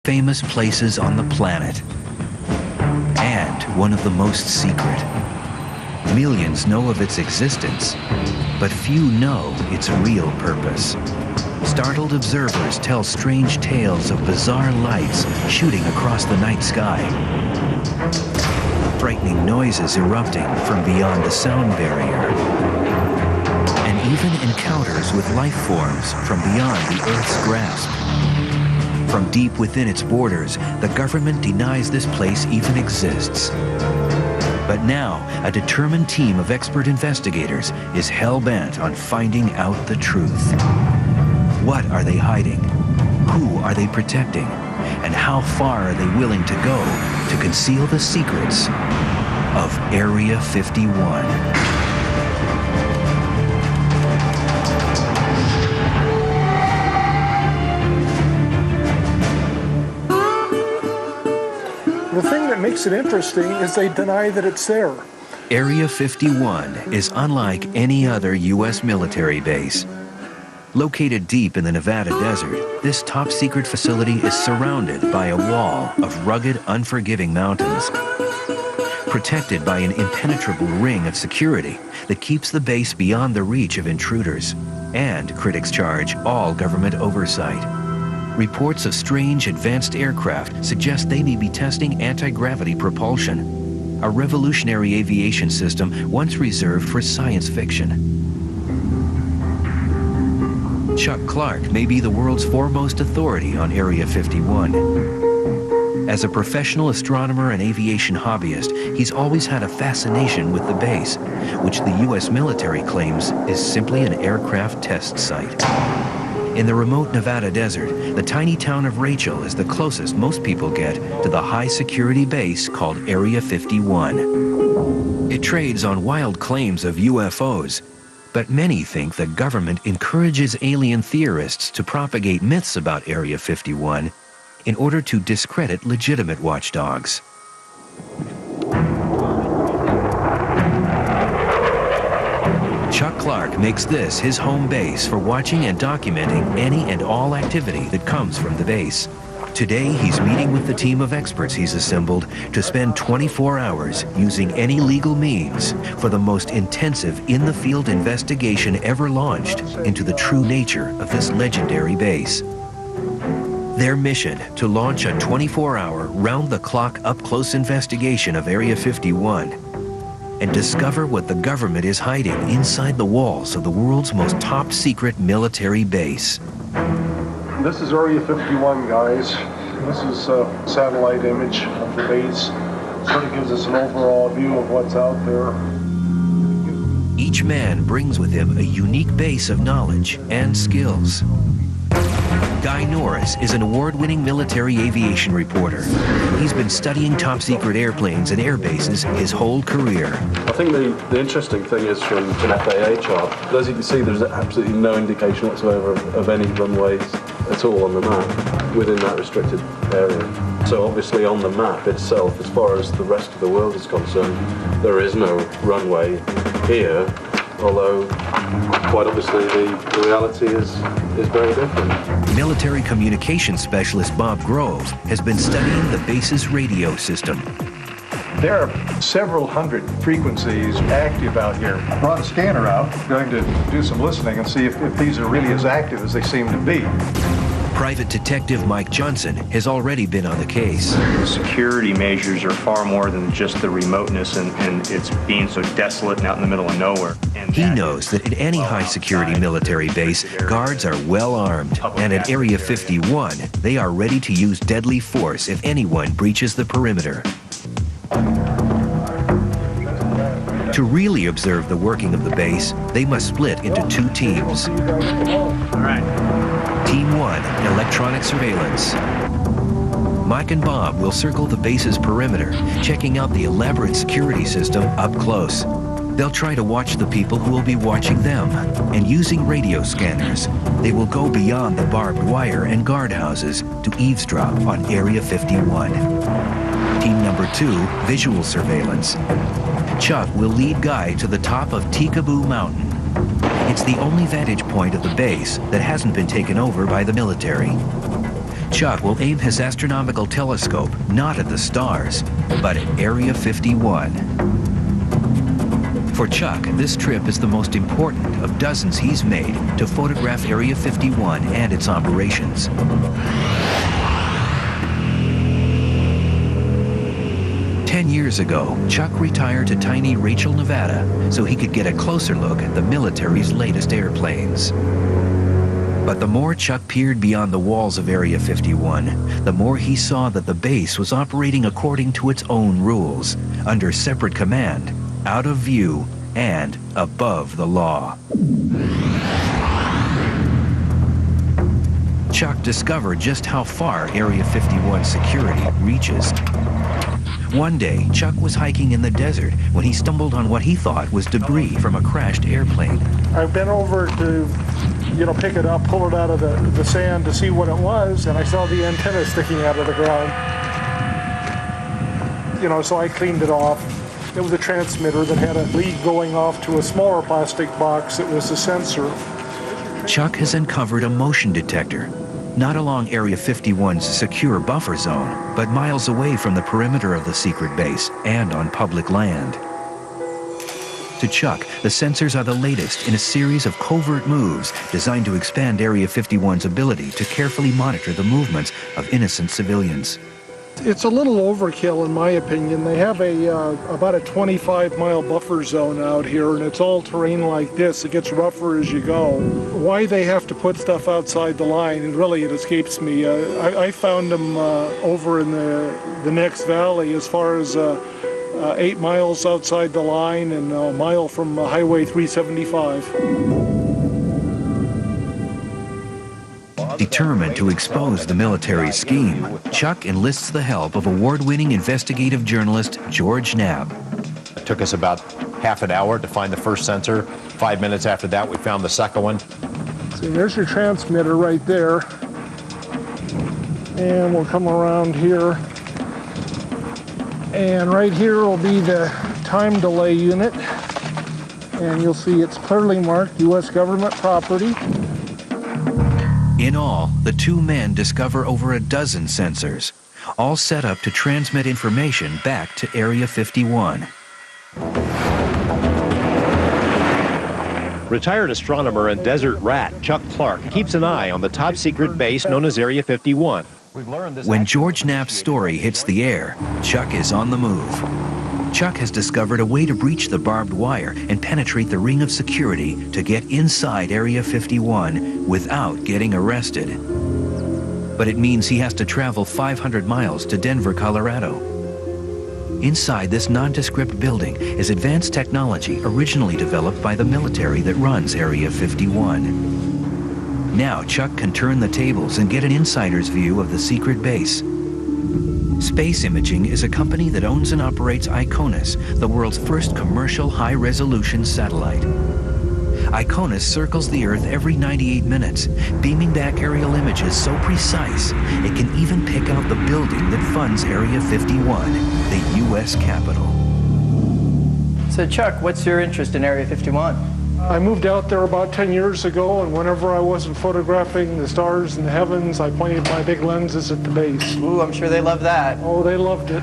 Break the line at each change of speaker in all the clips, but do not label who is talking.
famous places on the planet, and one of the most secret. Millions know of its existence, but few know its real purpose. Startled observers tell strange tales of bizarre lights shooting across the night sky, frightening noises erupting from beyond the sound barrier, and even encounters with life forms from beyond the Earth's grasp. From deep within its borders, the government denies this place even exists. But now, a determined team of expert investigators is hell-bent on finding out the truth. What are they hiding? Who are they protecting? And how far are they willing to go to conceal the secrets of Area 51?
The thing that makes it interesting is they deny that it's there.
Area 51 is unlike any other U.S. military base. Located deep in the Nevada desert, this top-secret facility is surrounded by a wall of rugged, unforgiving mountains, protected by an impenetrable ring of security that keeps the base beyond the reach of intruders, and, critics charge, all government oversight. Reports of strange advanced aircraft suggest they may be testing anti-gravity propulsion, a revolutionary aviation system once reserved for science fiction. Chuck Clark may be the world's foremost authority on Area 51. As a professional astronomer and aviation hobbyist, he's always had a fascination with the base, which the U.S. military claims is simply an aircraft test site. In the remote Nevada desert, the tiny town of Rachel is the closest most people get to the high-security base called Area 51. It trades on wild claims of UFOs, but many think the government encourages alien theorists to propagate myths about Area 51 in order to discredit legitimate watchdogs. Chuck Clark makes this his home base for watching and documenting any and all activity that comes from the base. Today, he's meeting with the team of experts he's assembled to spend 24 hours using any legal means for the most intensive in-the-field investigation ever launched into the true nature of this legendary base. Their mission, to launch a 24-hour, round-the-clock, up-close investigation of Area 51 and discover what the government is hiding inside the walls of the world's most top-secret military base.
This is Area 51, guys. This is a satellite image of the base. Sort of gives us an overall view of what's out there.
Each man brings with him a unique base of knowledge and skills. Guy Norris is an award-winning military aviation reporter. He's been studying top-secret airplanes and air bases his whole career.
I think the interesting thing is from an FAA chart, as you can see, there's absolutely no indication whatsoever of any runways at all on the map within that restricted area. So obviously on the map itself, as far as the rest of the world is concerned, there is no runway here, although quite obviously the reality is very different.
Military communications specialist Bob Grove has been studying the base's radio system.
There are several hundred frequencies active out here. I brought a scanner out, going to do some listening and see if these are really as active as they seem to be.
Private Detective Mike Johnson has already been on the case.
The security measures are far more than just the remoteness and it's being so desolate and out in the middle of nowhere.
He knows that at any high-security military base, guards are well armed, and at Area 51, they are ready to use deadly force if anyone breaches the perimeter. To really observe the working of the base, they must split into two teams.
All right.
Team 1, electronic surveillance. Mike and Bob will circle the base's perimeter, checking out the elaborate security system up close. They'll try to watch the people who will be watching them, and using radio scanners, they will go beyond the barbed wire and guardhouses to eavesdrop on Area 51. Team number 2, visual surveillance. Chuck will lead Guy to the top of Tikaboo Mountain. It's the only vantage point of the base that hasn't been taken over by the military. Chuck will aim his astronomical telescope not at the stars, but at Area 51. For Chuck, this trip is the most important of dozens he's made to photograph Area 51 and its operations. Years ago, Chuck retired to tiny Rachel, Nevada, so he could get a closer look at the military's latest airplanes. But the more Chuck peered beyond the walls of Area 51, the more he saw that the base was operating according to its own rules, under separate command, out of view, and above the law. Chuck discovered just how far Area 51 security reaches. One day, Chuck was hiking in the desert when he stumbled on what he thought was debris from a crashed airplane.
I bent over to, pick it up, pull it out of the sand to see what it was, and I saw the antenna sticking out of the ground. So I cleaned it off. It was a transmitter that had a lead going off to a smaller plastic box. It was a sensor.
Chuck has uncovered a motion detector, not along Area 51's secure buffer zone, but miles away from the perimeter of the secret base and on public land. To Chuck, the sensors are the latest in a series of covert moves designed to expand Area 51's ability to carefully monitor the movements of innocent civilians.
It's a little overkill, in my opinion. They have about a 25-mile buffer zone out here, and it's all terrain like this. It gets rougher as you go. Why they have to put stuff outside the line, and really it escapes me. I found them over in the next valley, as far as 8 miles outside the line and a mile from Highway 375.
Determined to expose the military scheme, Chuck enlists the help of award-winning investigative journalist George Knapp.
It took us about half an hour to find the first sensor. 5 minutes after that, we found the second one.
See, there's your transmitter right there. And we'll come around here. And right here will be the time delay unit. And you'll see it's clearly marked U.S. government property.
In all, the two men discover over a dozen sensors, all set up to transmit information back to Area 51.
Retired astronomer and desert rat Chuck Clark keeps an eye on the top secret base known as Area 51.
When George Knapp's story hits the air, Chuck is on the move. Chuck has discovered a way to breach the barbed wire and penetrate the ring of security to get inside Area 51 without getting arrested. But it means he has to travel 500 miles to Denver, Colorado. Inside this nondescript building is advanced technology originally developed by the military that runs Area 51. Now Chuck can turn the tables and get an insider's view of the secret base. Space Imaging is a company that owns and operates ICONUS, the world's first commercial high-resolution satellite. ICONUS circles the Earth every 98 minutes, beaming back aerial images so precise it can even pick out the building that funds Area 51, the U.S. Capitol.
So Chuck, what's your interest in Area 51?
I moved out there about 10 years ago, and whenever I wasn't photographing the stars in the heavens, I pointed my big lenses at the base.
Ooh, I'm sure they love that.
Oh, they loved it.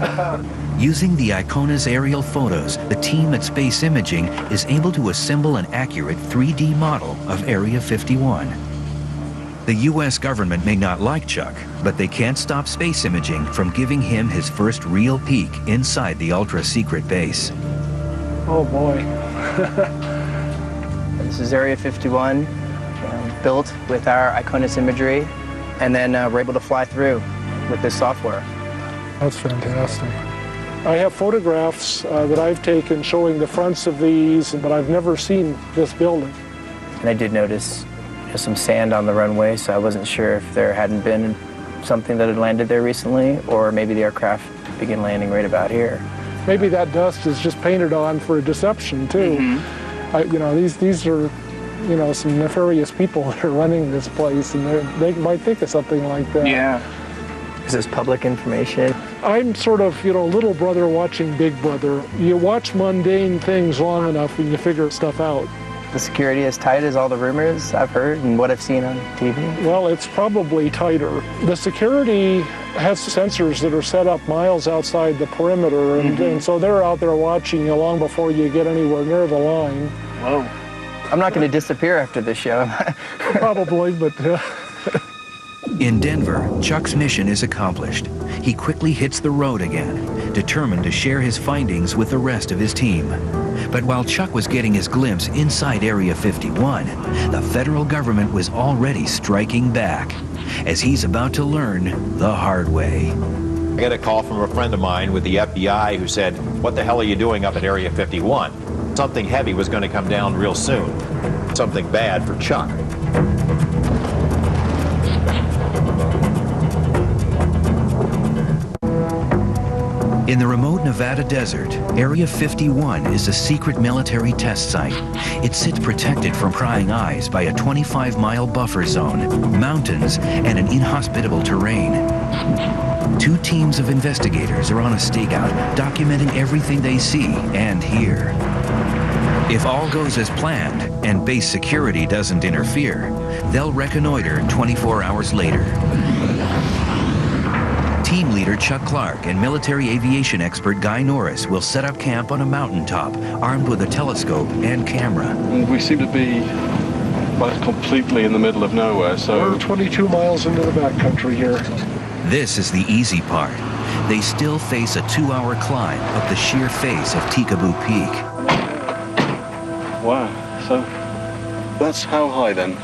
Using the ICONUS aerial photos, the team at Space Imaging is able to assemble an accurate 3D model of Area 51. The U.S. government may not like Chuck, but they can't stop Space Imaging from giving him his first real peek inside the ultra-secret base.
Oh, boy.
This is Area 51, built with our ICONUS imagery, and then we're able to fly through with this software.
That's fantastic. I have photographs that I've taken showing the fronts of these, but I've never seen this building.
And I did notice some sand on the runway, so I wasn't sure if there hadn't been something that had landed there recently, or maybe the aircraft began landing right about here.
Maybe that dust is just painted on for deception, too.
Mm-hmm.
These are, some nefarious people that are running this place, and they might think of something like that.
Yeah. Is this public information?
I'm sort of, little brother watching big brother. You watch mundane things long enough and you figure stuff out.
the security as tight as all the rumors I've heard and what I've seen on TV?
Well, it's probably tighter. The security has sensors that are set up miles outside the perimeter, and so they're out there watching you long before you get anywhere near the line.
Whoa. I'm not going to disappear after this show.
Probably, but...
In Denver, Chuck's mission is accomplished. He quickly hits the road again, determined to share his findings with the rest of his team. But while Chuck was getting his glimpse inside Area 51, the federal government was already striking back, as he's about to learn the hard way.
I got a call from a friend of mine with the FBI who said, "What the hell are you doing up at Area 51? Something heavy was going to come down real soon. Something bad for Chuck."
In the remote Nevada desert, Area 51 is a secret military test site. It sits protected from prying eyes by a 25-mile buffer zone, mountains, and an inhospitable terrain. 2 teams of investigators are on a stakeout, documenting everything they see and hear. If all goes as planned and base security doesn't interfere, they'll reconnoiter 24 hours later. Team leader Chuck Clark and military aviation expert Guy Norris will set up camp on a mountaintop, armed with a telescope and camera.
We seem to be completely in the middle of nowhere, so...
We're 22 miles into the backcountry here.
This is the easy part. They still face a 2-hour climb up the sheer face of Tikaboo Peak.
Wow, so that's how high then?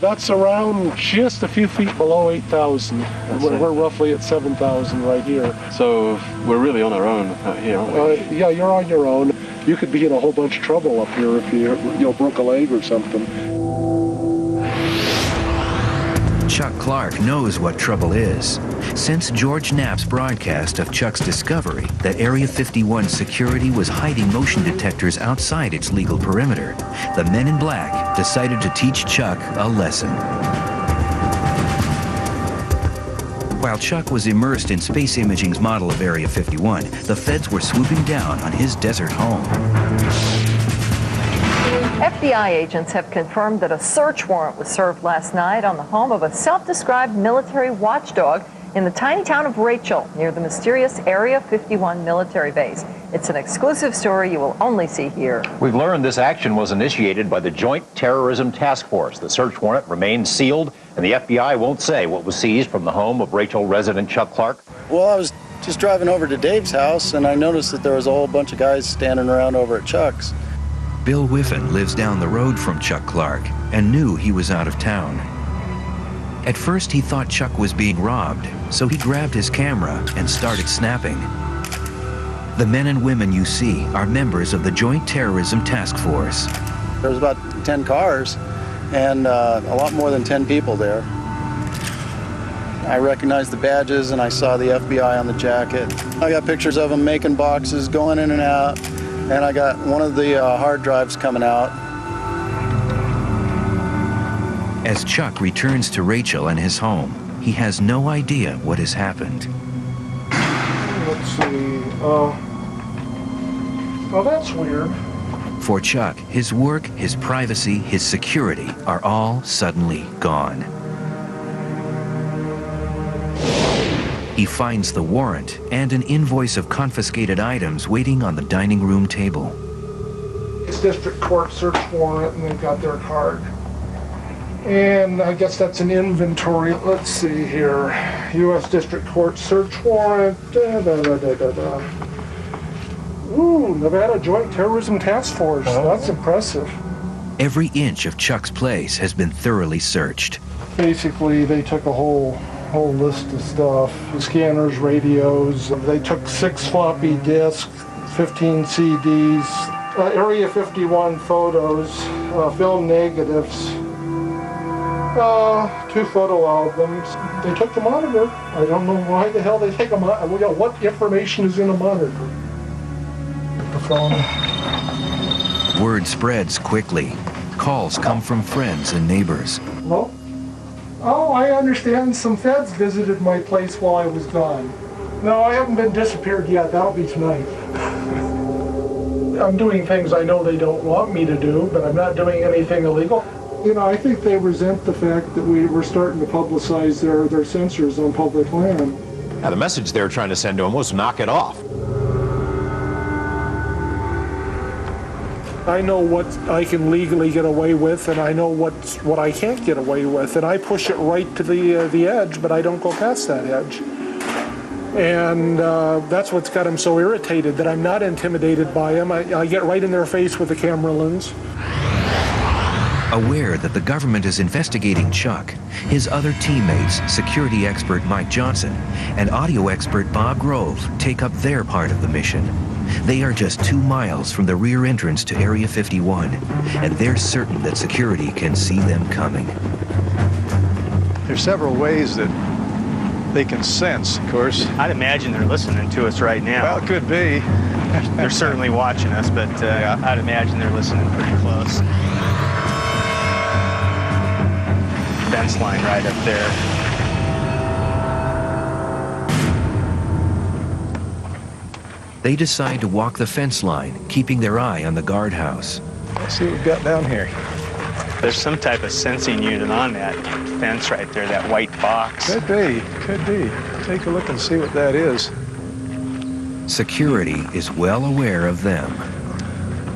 That's around just a few feet below 8,000. We're roughly at 7,000 right here.
So we're really on our own out here, aren't we?
Yeah, you're on your own. You could be in a whole bunch of trouble up here if you broke a leg or something.
Chuck Clark knows what trouble is. Since George Knapp's broadcast of Chuck's discovery that Area 51 security was hiding motion detectors outside its legal perimeter, the Men in Black decided to teach Chuck a lesson. While Chuck was immersed in space imaging's model of Area 51, the feds were swooping down on his desert home.
FBI agents have confirmed that a search warrant was served last night on the home of a self-described military watchdog in the tiny town of Rachel, near the mysterious Area 51 military base. It's an exclusive story you will only see here.
We've learned this action was initiated by the Joint Terrorism Task Force. The search warrant remains sealed, and the FBI won't say what was seized from the home of Rachel resident Chuck Clark.
Well, I was just driving over to Dave's house, and I noticed that there was a whole bunch of guys standing around over at Chuck's.
Bill Whiffen lives down the road from Chuck Clark and knew he was out of town. At first, he thought Chuck was being robbed, so he grabbed his camera and started snapping. The men and women you see are members of the Joint Terrorism Task Force.
There was about 10 cars and a lot more than 10 people there. I recognized the badges and I saw the FBI on the jacket. I got pictures of them making boxes, going in and out, and I got one of the hard drives coming out.
As Chuck returns to Rachel and his home, he has no idea what has happened.
Let's see. Well, that's weird.
For Chuck, his work, his privacy, his security are all suddenly gone. He finds the warrant and an invoice of confiscated items waiting on the dining room table.
It's district court search warrant, and they've got their card. And I guess that's an inventory. Let's see here. U.S. District Court search warrant. Ooh, Nevada Joint Terrorism Task Force. That's impressive.
Every inch of Chuck's place has been thoroughly searched.
Basically, they took a whole list of stuff. Scanners, radios. They took 6 floppy disks, 15 CDs, Area 51 photos, film negatives, 2 photo albums. They took the monitor. I don't know why the hell they take a monitor. What information is in a monitor? The phone.
Word spreads quickly. Calls come from friends and neighbors.
Hello? Oh, I understand some feds visited my place while I was gone. No, I haven't been disappeared yet. That'll be tonight. I'm doing things I know they don't want me to do, but I'm not doing anything illegal. You know, I think they resent the fact that we're starting to publicize their sensors on public land.
Now, the message they're trying to send to them was knock it off.
I know what I can legally get away with, and I know what I can't get away with, and I push it right to the edge, but I don't go past that edge. And that's what's got them so irritated, that I'm not intimidated by them. I get right in their face with the camera lens.
Aware that the government is investigating Chuck, his other teammates, security expert Mike Johnson and audio expert Bob Grove, take up their part of the mission. They are just 2 miles from the rear entrance to Area 51, and they're certain that security can see them coming.
There's several ways that they can sense, of course.
I'd imagine they're listening to us right now.
Well, it could be.
They're certainly watching us, but I'd imagine they're listening pretty close. Fence line right up there.
They decide to walk the fence line, keeping their eye on the guardhouse.
Let's see what we've got down here.
There's some type of sensing unit on that fence right there, that white box.
Could be, could be. Take a look and see what that is.
Security is well aware of them.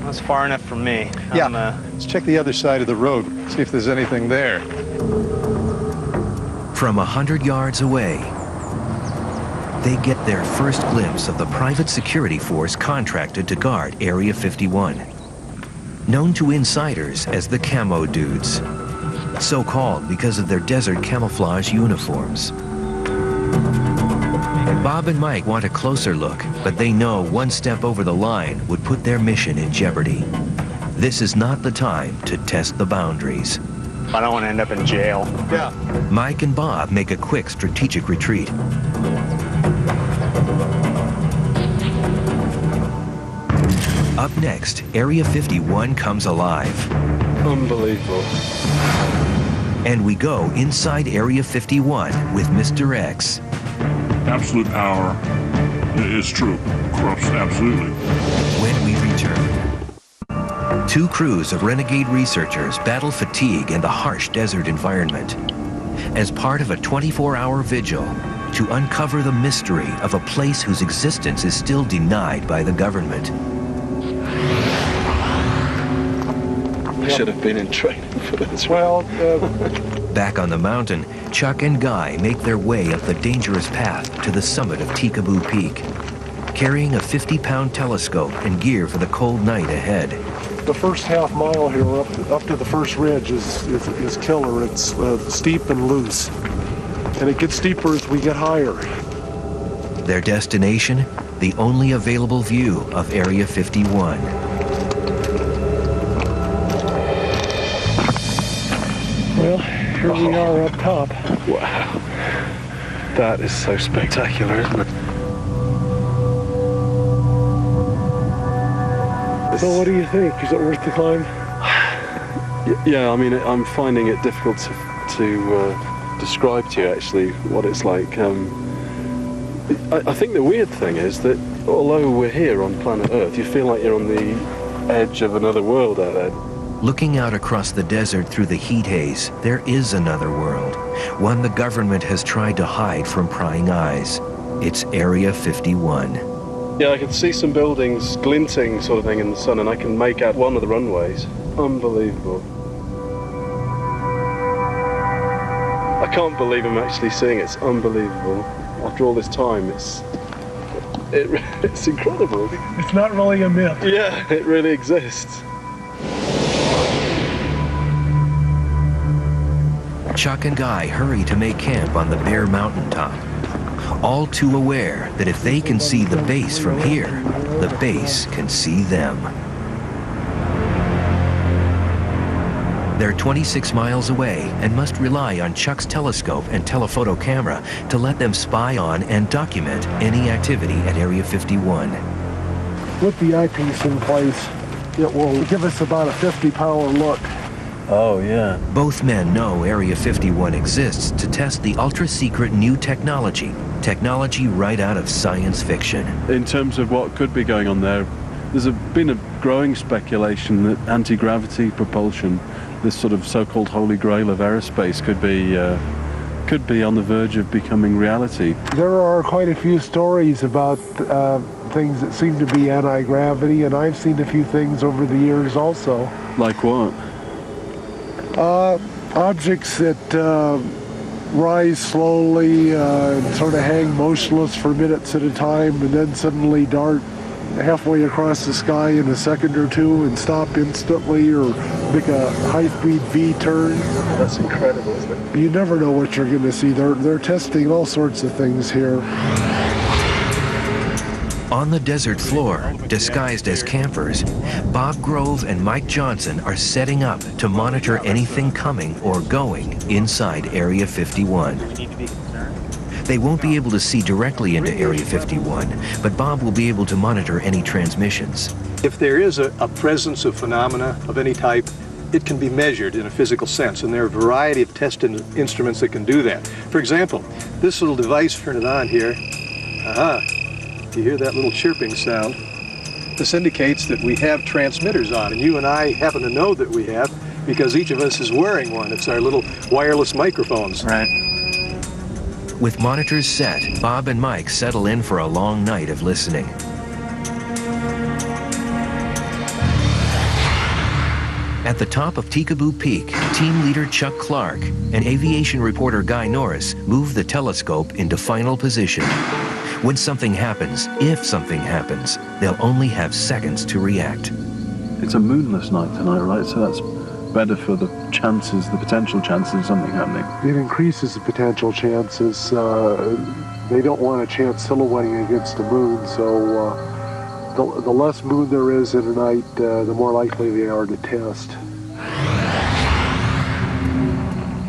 That's far enough from me.
Yeah, let's check the other side of the road, see if there's anything there.
From 100 yards away, they get their first glimpse of the private security force contracted to guard Area 51. Known to insiders as the Camo Dudes. So called because of their desert camouflage uniforms. Bob and Mike want a closer look, but they know one step over the line would put their mission in jeopardy. This is not the time to test the boundaries.
I don't want to end up in jail.
Yeah.
Mike and Bob make a quick strategic retreat. Up next, Area 51 comes alive.
Unbelievable.
And we go inside Area 51 with Mr. X.
Absolute power is true. Corrupts absolutely.
When we return. 2 crews of renegade researchers battle fatigue in the harsh desert environment as part of a 24-hour vigil to uncover the mystery of a place whose existence is still denied by the government.
I should have been in training for this.
Well,
Back on the mountain, Chuck and Guy make their way up the dangerous path to the summit of Tikaboo Peak, carrying a 50-pound telescope and gear for the cold night ahead.
the first half mile here up to the first ridge is killer. It's steep and loose. And it gets steeper as we get higher.
Their destination, the only available view of Area 51.
Well, here we are up top.
Wow. That is so spectacular, isn't it?
So what do you think? Is it worth the climb?
Yeah, I mean, I'm finding it difficult to describe to you actually what it's like. I think the weird thing is that although we're here on planet Earth, you feel like you're on the edge of another world out there.
Looking out across the desert through the heat haze, there is another world, one the government has tried to hide from prying eyes. It's Area 51.
Yeah, I can see some buildings glinting sort of thing in the sun, and I can make out one of the runways. Unbelievable. I can't believe I'm actually seeing it. It's unbelievable. After all this time, it's incredible.
It's not really a myth.
Yeah, it really exists.
Chuck and Guy hurry to make camp on the bare mountaintop, all too aware that if they can see the base from here, the base can see them. They're 26 miles away and must rely on Chuck's telescope and telephoto camera to let them spy on and document any activity at Area 51.
With the eyepiece in place, it will give us about a 50-power look.
Oh, yeah.
Both men know Area 51 exists to test the ultra-secret new technology right out of science fiction.
In terms of what could be going on there,
There's been a growing speculation that anti-gravity propulsion, this sort of so-called holy grail of aerospace, could be on the verge of becoming reality.
There are quite a few stories about things that seem to be anti-gravity, and I've seen a few things over the years also.
Like what?
Objects that rise slowly and sort of hang motionless for minutes at a time and then suddenly dart halfway across the sky in a second or two and stop instantly, or make a high-speed V-turn.
That's incredible, isn't it?
You never know what you're going to see. They're testing all sorts of things here.
On the desert floor, disguised as campers, Bob Grove and Mike Johnson are setting up to monitor anything coming or going inside Area 51. They won't be able to see directly into Area 51, but Bob will be able to monitor any transmissions.
If there is a presence of phenomena of any type, it can be measured in a physical sense, and there are a variety of test instruments that can do that. For example, this little device, turn it on here. You hear that little chirping sound. This indicates that we have transmitters on, and you and I happen to know that we have because each of us is wearing one. It's our little wireless microphones.
Right.
With monitors set, Bob and Mike settle in for a long night of listening. At the top of Tikaboo Peak, team leader Chuck Clark and aviation reporter Guy Norris move the telescope into final position. When something happens, if something happens, they'll only have seconds to react.
It's a moonless night tonight, right? So that's better for the chances, the potential chances of something happening.
It increases the potential chances. They don't want a chance silhouetting against the moon, so the less moon there is in a night, the more likely they are to test.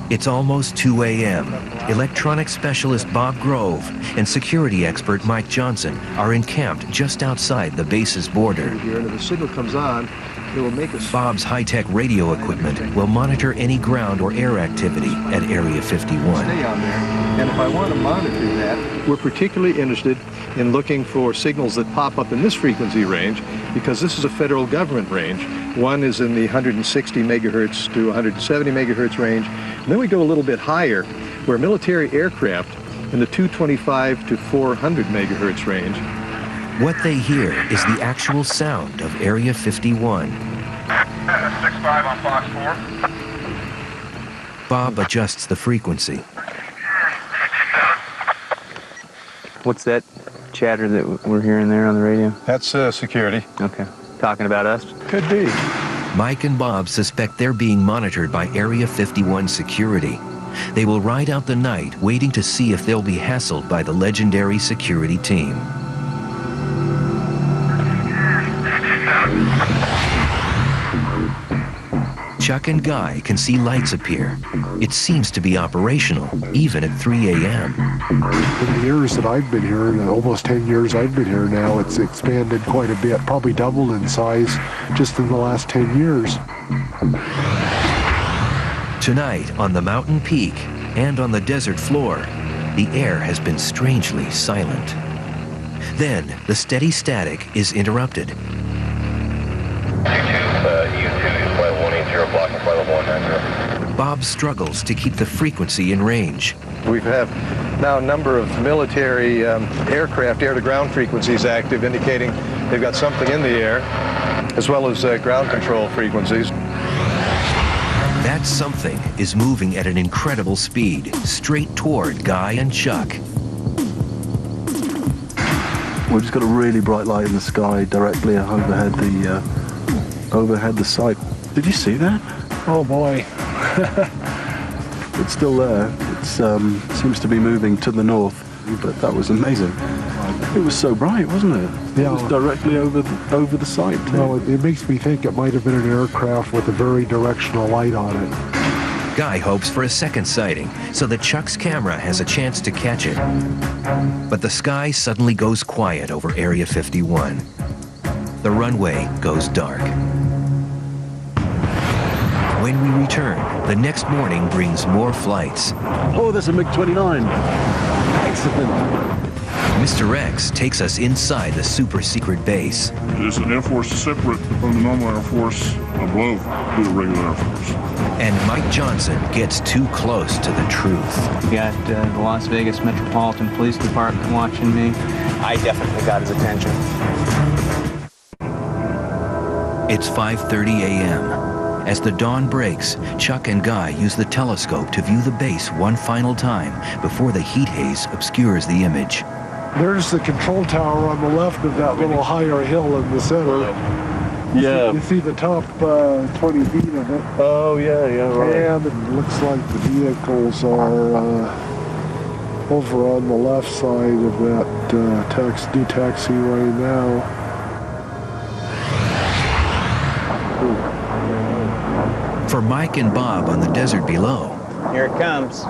It's almost 2 a.m. Electronics specialist Bob Grove and security expert Mike Johnson are encamped just outside the base's border.
Here, and if the signal comes on, it will make us...
Bob's high-tech radio equipment will monitor any ground or air activity at Area 51.
Stay on there. And if I want to monitor that, we're particularly interested in looking for signals that pop up in this frequency range, because this is a federal government range. One is in the 160 megahertz to 170 megahertz range. And then we go a little bit higher, where military aircraft in the 225 to 400 megahertz range.
What they hear is the actual sound of Area 51.
6-5 on Fox 4.
Bob adjusts the frequency.
What's that chatter that we're hearing there on the radio?
That's security.
Okay. Talking about us?
Could be.
Mike and Bob suspect they're being monitored by Area 51 security. They will ride out the night waiting to see if they'll be hassled by the legendary security team. Chuck and Guy can see lights appear. It seems to be operational, even at 3 a.m.
In the years that I've been here, almost 10 years I've been here now, it's expanded quite a bit, probably doubled in size just in the last 10 years.
Tonight, on the mountain peak and on the desert floor, the air has been strangely silent. Then, the steady static is interrupted. Bob struggles to keep the frequency in range.
We have now a number of military aircraft air-to-ground frequencies active, indicating they've got something in the air, as well as ground control frequencies.
That something is moving at an incredible speed, straight toward Guy and Chuck.
We've just got a really bright light in the sky directly overhead the site. Did you see that?
Oh boy.
It's still there. It seems to be moving to the north, but that was amazing. It was so bright, wasn't it?
Yeah.
It was directly over the site.
No, it makes me think it might have been an aircraft with a very directional light on it.
Guy hopes for a second sighting so that Chuck's camera has a chance to catch it. But the sky suddenly goes quiet over Area 51. The runway goes dark. When we return, the next morning brings more flights.
Oh, there's a MiG-29. Excellent.
Mr. X takes us inside the super-secret base.
It's an Air Force separate from the normal Air Force above the regular Air Force.
And Mike Johnson gets too close to the truth.
We got the Las Vegas Metropolitan Police Department watching me. I definitely got his attention.
It's 5:30 a.m. As the dawn breaks, Chuck and Guy use the telescope to view the base one final time before the heat haze obscures the image.
There's the control tower on the left of that little higher hill in the center.
Yeah.
You see the top 20 feet of it.
Oh, yeah, right.
And it looks like the vehicles are over on the left side of that new taxiway now.
For Mike and Bob on the desert below,
Here it comes.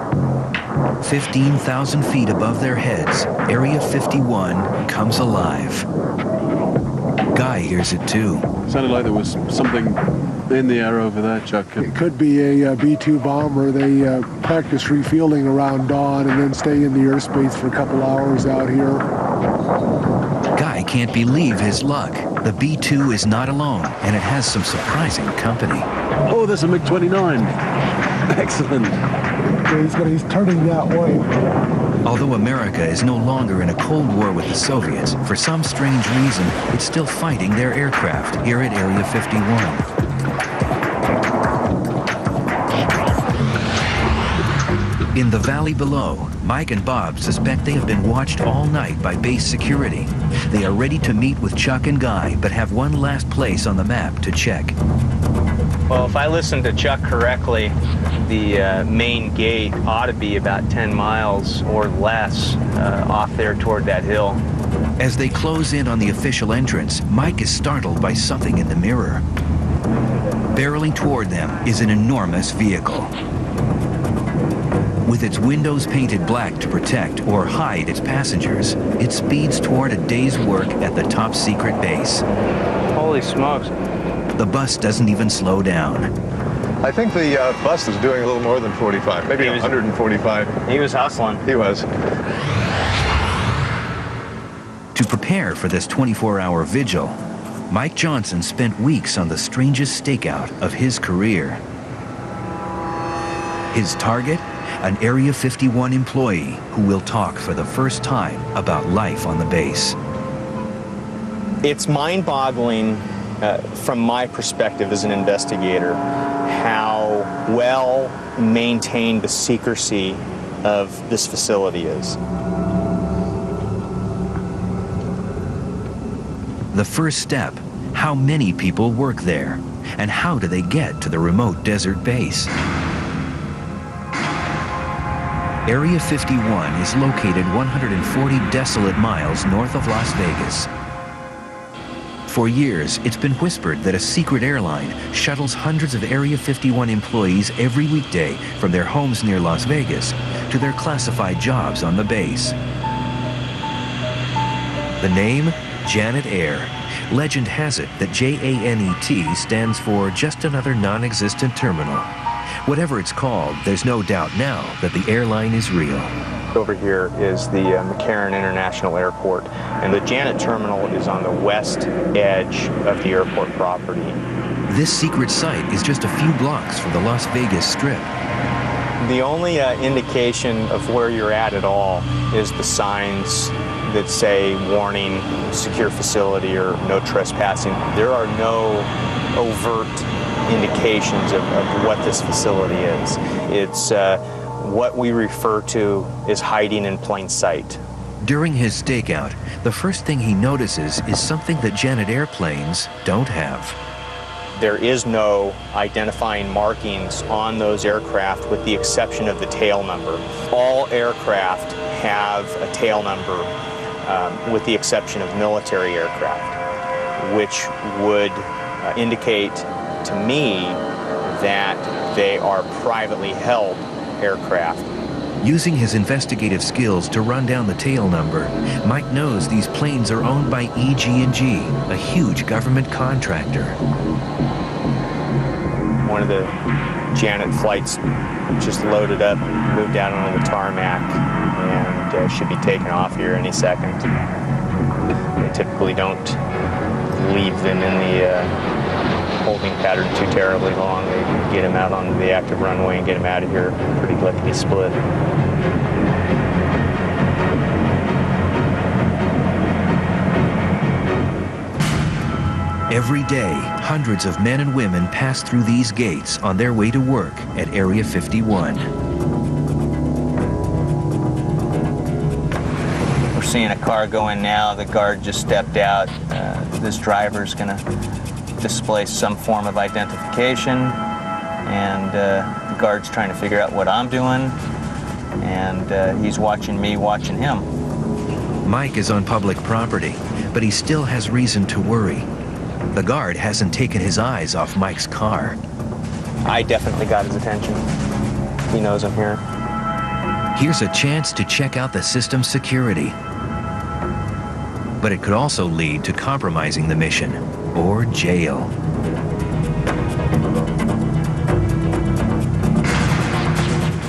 15,000 feet above their heads, Area 51 comes alive. Guy hears it too.
Sounded like there was something in the air over there, Chuck.
It could be a B-2 bomber. They practice refueling around dawn and then stay in the airspace for a couple hours out here.
Guy can't believe his luck. The B-2 is not alone, and it has some surprising company.
Oh, there's a MiG-29. Excellent.
He's turning that way.
Although America is no longer in a Cold War with the Soviets, for some strange reason, it's still fighting their aircraft here at Area 51. In the valley below, Mike and Bob suspect they have been watched all night by base security. They are ready to meet with Chuck and Guy, but have one last place on the map to check.
Well, if I listened to Chuck correctly, the main gate ought to be about 10 miles or less off there toward that hill.
As they close in on the official entrance, Mike is startled by something in the mirror. Barreling toward them is an enormous vehicle. With its windows painted black to protect or hide its passengers, it speeds toward a day's work at the top secret base.
Holy smokes.
The bus doesn't even slow down.
I think the bus is doing a little more than 45, maybe 145.
He was hustling.
He was.
To prepare for this 24-hour vigil, Mike Johnson spent weeks on the strangest stakeout of his career. His target? An Area 51 employee who will talk for the first time about life on the base.
It's mind-boggling from my perspective as an investigator how well maintained the secrecy of this facility is.
The first step, how many people work there, and how do they get to the remote desert base? Area 51 is located 140 desolate miles north of Las Vegas. For years, it's been whispered that a secret airline shuttles hundreds of Area 51 employees every weekday from their homes near Las Vegas to their classified jobs on the base. The name? Janet Air. Legend has it that JANET stands for just another non-existent terminal. Whatever it's called, there's no doubt now that the airline is real.
Over here is the McCarran International Airport, and the Janet Terminal is on the west edge of the airport property.
This secret site is just a few blocks from the Las Vegas Strip.
The only indication of where you're at all is the signs that say warning, secure facility, or no trespassing. There are no overt indications of what this facility is. It's what we refer to as hiding in plain sight.
During his stakeout, the first thing he notices is something that Janet airplanes don't have.
There is no identifying markings on those aircraft with the exception of the tail number. All aircraft have a tail number with the exception of military aircraft, which would indicate to me that they are privately held aircraft.
Using his investigative skills to run down the tail number, Mike knows these planes are owned by EG&G, a huge government contractor.
One of the Janet flights just loaded up, moved out onto the tarmac, and should be taking off here any second. They typically don't leave them in the holding pattern too terribly long. They get him out onto the active runway and get him out of here pretty lickety-split.
Every day, hundreds of men and women pass through these gates on their way to work at Area 51.
We're seeing a car go in now. The guard just stepped out. This driver's going to display some form of identification, and the guard's trying to figure out what I'm doing, and he's watching me, watching him.
Mike is on public property, but he still has reason to worry. The guard hasn't taken his eyes off Mike's car.
I definitely got his attention. He knows I'm here.
Here's a chance to check out the system's security. But it could also lead to compromising the mission or jail.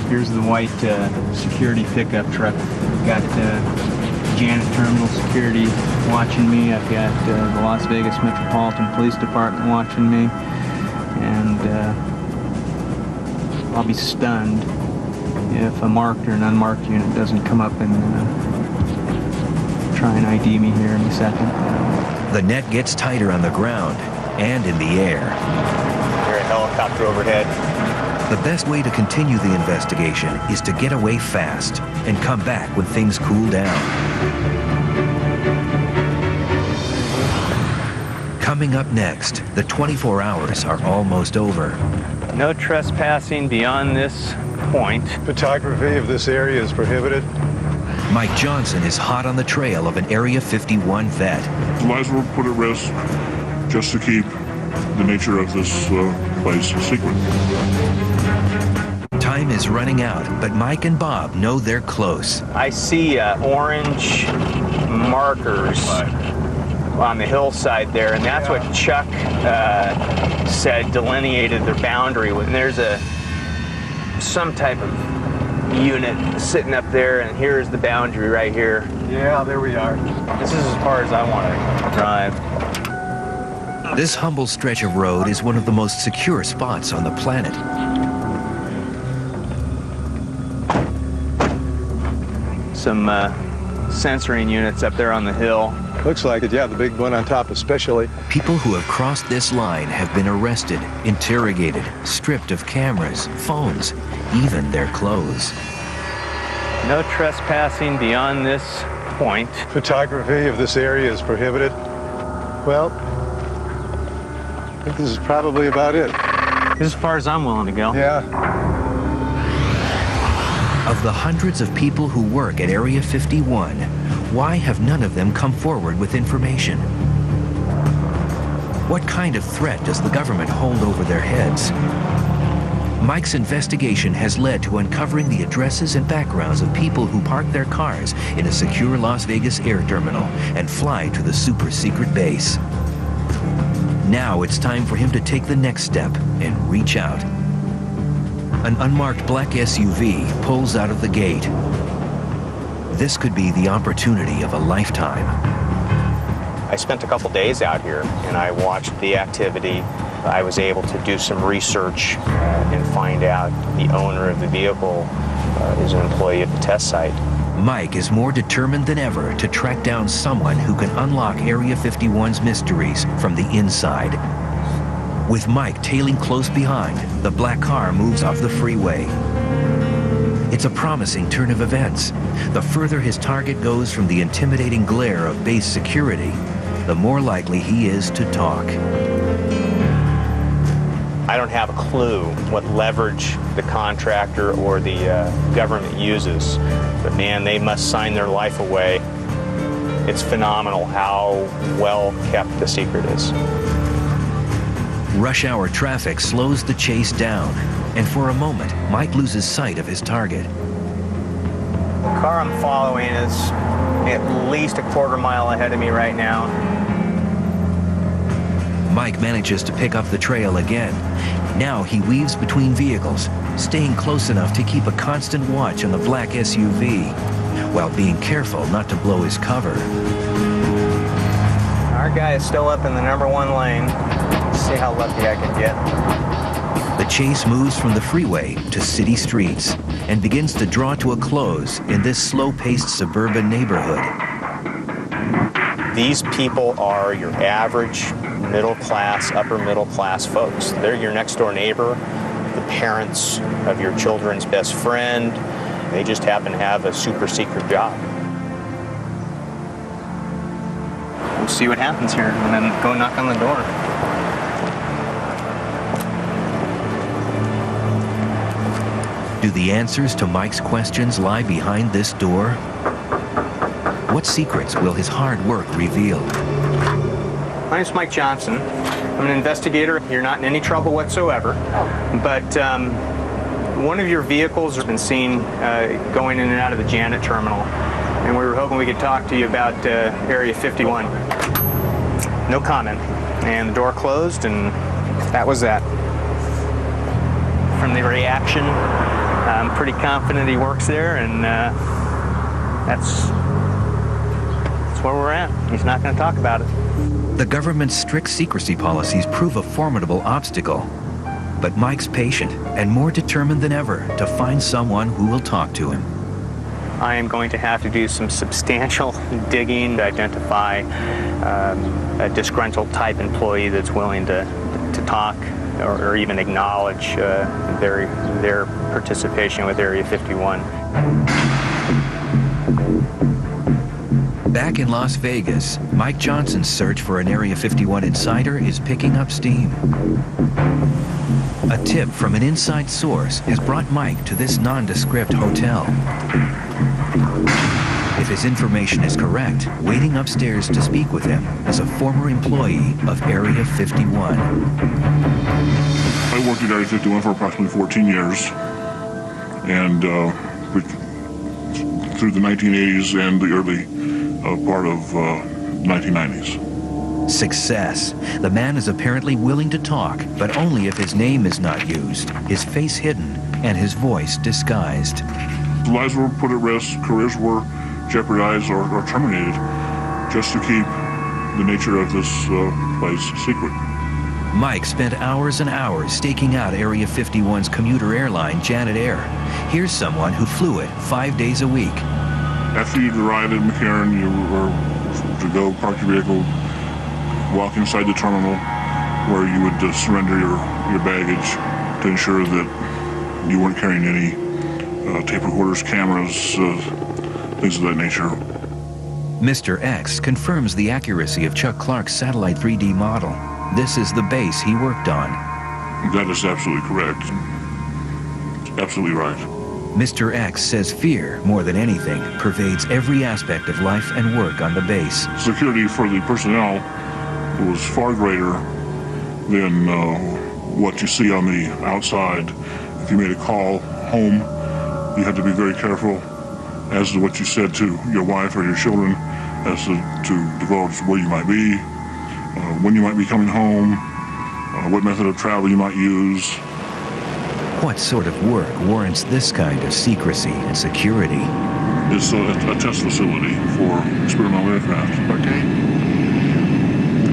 Here's the white security pickup truck. Got Janet Terminal Security watching me. I've got the Las Vegas Metropolitan Police Department watching me. And I'll be stunned if a marked or an unmarked unit doesn't come up and try and ID me here in a second.
The net gets tighter on the ground and in the air.
Here's a helicopter overhead.
The best way to continue the investigation is to get away fast and come back when things cool down. Coming up next, the 24 hours are almost over.
No trespassing beyond this point.
Photography of this area is prohibited.
Mike Johnson is hot on the trail of an Area 51 vet.
Lives were put at risk just to keep the nature of this place a secret.
Time is running out, but Mike and Bob know they're close.
I see orange markers on the hillside there, and that's what Chuck said delineated their boundary. And there's some type of unit sitting up there, and here's the boundary right here.
Yeah, there we are.
This is as far as I want to drive.
This humble stretch of road is one of the most secure spots on the planet.
Some censoring units up there on the hill.
Looks like it, yeah, the big one on top especially.
People who have crossed this line have been arrested, interrogated, stripped of cameras, phones, even their clothes.
No trespassing beyond this point.
Photography of this area is prohibited.
Well, I think this is probably about it.
This is as far as I'm willing to go.
Yeah.
Of the hundreds of people who work at Area 51, why have none of them come forward with information? What kind of threat does the government hold over their heads? Mike's investigation has led to uncovering the addresses and backgrounds of people who park their cars in a secure Las Vegas air terminal and fly to the super secret base. Now it's time for him to take the next step and reach out. An unmarked black SUV pulls out of the gate. This could be the opportunity of a lifetime.
I spent a couple days out here, and I watched the activity. I was able to do some research and find out the owner of the vehicle is an employee at the test site.
Mike is more determined than ever to track down someone who can unlock Area 51's mysteries from the inside. With Mike tailing close behind, the black car moves off the freeway. It's a promising turn of events. The further his target goes from the intimidating glare of base security, the more likely he is to talk.
I don't have a clue what leverage the contractor or the government uses, but man, they must sign their life away. It's phenomenal how well kept the secret is.
Rush hour traffic slows the chase down, and for a moment, Mike loses sight of his target.
The car I'm following is at least a quarter mile ahead of me right now.
Mike manages to pick up the trail again. Now he weaves between vehicles, staying close enough to keep a constant watch on the black SUV. while being careful not to blow his cover.
Our guy is still up in the #1 lane. Let's see how lucky I can get.
The chase moves from the freeway to city streets and begins to draw to a close in this slow-paced suburban neighborhood.
These people are your average middle-class, upper-middle-class folks. They're your next-door neighbor, the parents of your children's best friend. They just happen to have a super-secret job.
We'll see what happens here, and then go knock on the door.
Do the answers to Mike's questions lie behind this door? What secrets will his hard work reveal?
My name's Mike Johnson. I'm an investigator. You're not in any trouble whatsoever. But one of your vehicles has been seen going in and out of the Janet terminal. And we were hoping we could talk to you about Area 51. No comment. And the door closed, and that was that. From the reaction, I'm pretty confident he works there, and that's where we're at. He's not going to talk about it.
The government's strict secrecy policies prove a formidable obstacle. But Mike's patient and more determined than ever to find someone who will talk to him.
I am going to have to do some substantial digging to identify a disgruntled type employee that's willing to talk or even acknowledge their participation with Area 51.
Back in Las Vegas, Mike Johnson's search for an Area 51 insider is picking up steam. A tip from an inside source has brought Mike to this nondescript hotel. If his information is correct, waiting upstairs to speak with him is a former employee of Area 51.
I worked at Area 51 for approximately 14 years, and through the 1980s and the early part of 1990s.
Success. The man is apparently willing to talk, but only if his name is not used, his face hidden, and his voice disguised.
Lives were put at risk, careers were jeopardized or terminated just to keep the nature of this place secret.
Mike spent hours and hours staking out Area 51's commuter airline, Janet Air. Here's someone who flew it 5 days a week.
After you'd arrived at McCarran, you were to go park your vehicle, walk inside the terminal where you would surrender your baggage to ensure that you weren't carrying any tape recorders, cameras, things of that nature.
Mr. X confirms the accuracy of Chuck Clark's satellite 3D model. This is the base he worked on.
That is absolutely correct. Absolutely right.
Mr. X says fear, more than anything, pervades every aspect of life and work on the base.
Security for the personnel was far greater than what you see on the outside. If you made a call home, you had to be very careful as to what you said to your wife or your children, as to divulge where you might be, when you might be coming home, what method of travel you might use.
What sort of work warrants this kind of secrecy and security?
It's a test facility for experimental aircraft. Okay.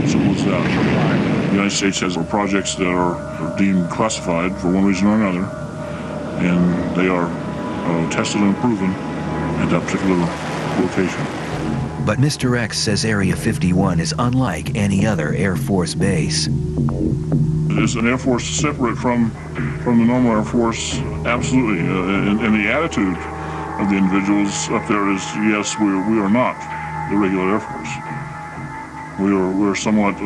Simple as that. The United States has projects that are deemed classified for one reason or another, and they are tested and proven at that particular location.
But Mr. X says Area 51 is unlike any other Air Force base.
It is an Air Force separate from the normal Air Force, absolutely. And the attitude of the individuals up there is, yes, we are not the regular Air Force. We're somewhat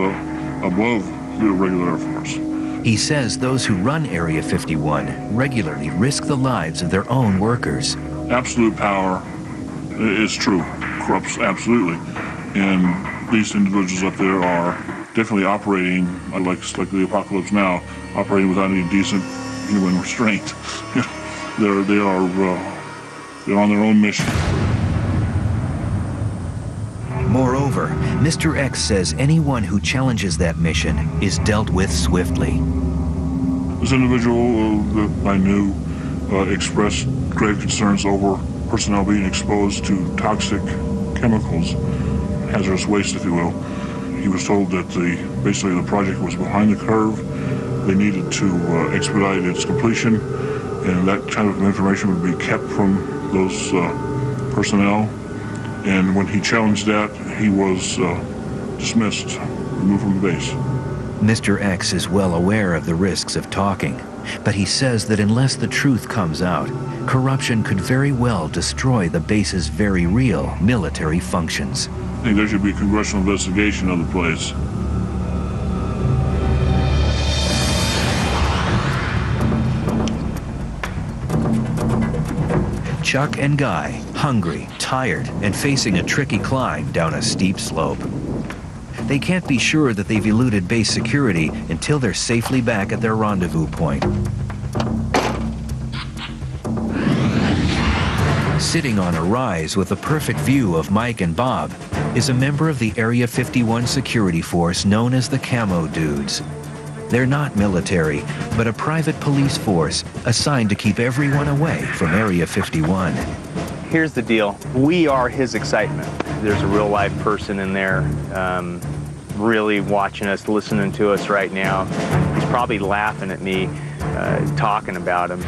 above the regular Air Force.
He says those who run Area 51 regularly risk the lives of their own workers.
Absolute power is true, corrupts absolutely. And these individuals up there are definitely operating, like the apocalypse now, operating without any decent human restraint. They're on their own mission.
Moreover, Mr. X says anyone who challenges that mission is dealt with swiftly.
This individual that I knew expressed grave concerns over personnel being exposed to toxic chemicals, hazardous waste, if you will. He was told that basically the project was behind the curve. They needed to expedite its completion, and that kind of information would be kept from those personnel. And when he challenged that, he was dismissed, removed from the base.
Mr. X is well aware of the risks of talking, but he says that unless the truth comes out, corruption could very well destroy the base's very real military functions.
I think there should be congressional investigation of the place.
Chuck and Guy, hungry, tired, and facing a tricky climb down a steep slope. They can't be sure that they've eluded base security until they're safely back at their rendezvous point. Sitting on a rise with a perfect view of Mike and Bob is a member of the Area 51 security force known as the Camo Dudes. They're not military, but a private police force assigned to keep everyone away from Area 51.
Here's the deal. We are his excitement. There's a real live person in there really watching us, listening to us right now. He's probably laughing at me talking about him.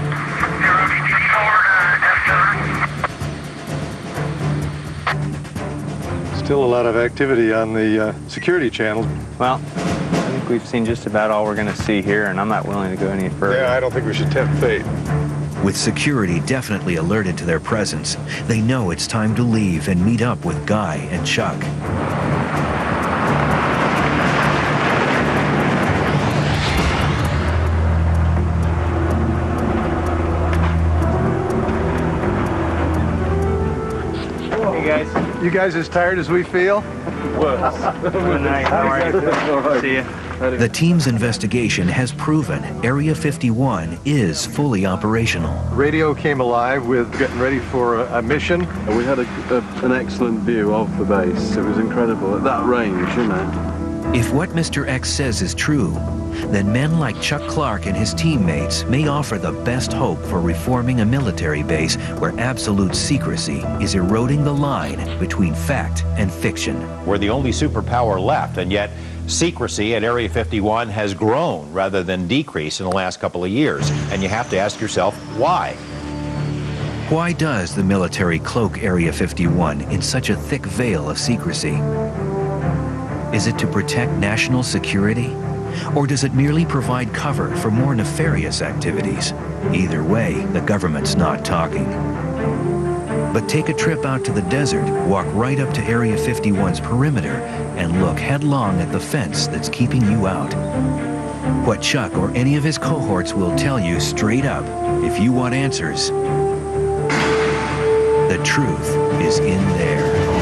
Still a lot of activity on the security channels.
Well, I think we've seen just about all we're going to see here, and I'm not willing to go any further.
Yeah, I don't think we should tempt fate.
With security definitely alerted to their presence, they know it's time to leave and meet up with Guy and Chuck.
You guys as tired as we feel?
Good night. How are you? See you.
The team's investigation has proven Area 51 is fully operational.
Radio came alive with getting ready for a mission.
We had an excellent view of the base. It was incredible at that range, you know.
If what Mr. X says is true, then men like Chuck Clark and his teammates may offer the best hope for reforming a military base where absolute secrecy is eroding the line between fact and fiction.
We're the only superpower left, and yet secrecy at Area 51 has grown rather than decreased in the last couple of years. And you have to ask yourself, why?
Why does the military cloak Area 51 in such a thick veil of secrecy? Is it to protect national security? Or does it merely provide cover for more nefarious activities? Either way, the government's not talking. But take a trip out to the desert, walk right up to Area 51's perimeter, and look headlong at the fence that's keeping you out. What Chuck or any of his cohorts will tell you straight up, if you want answers, the truth is in there.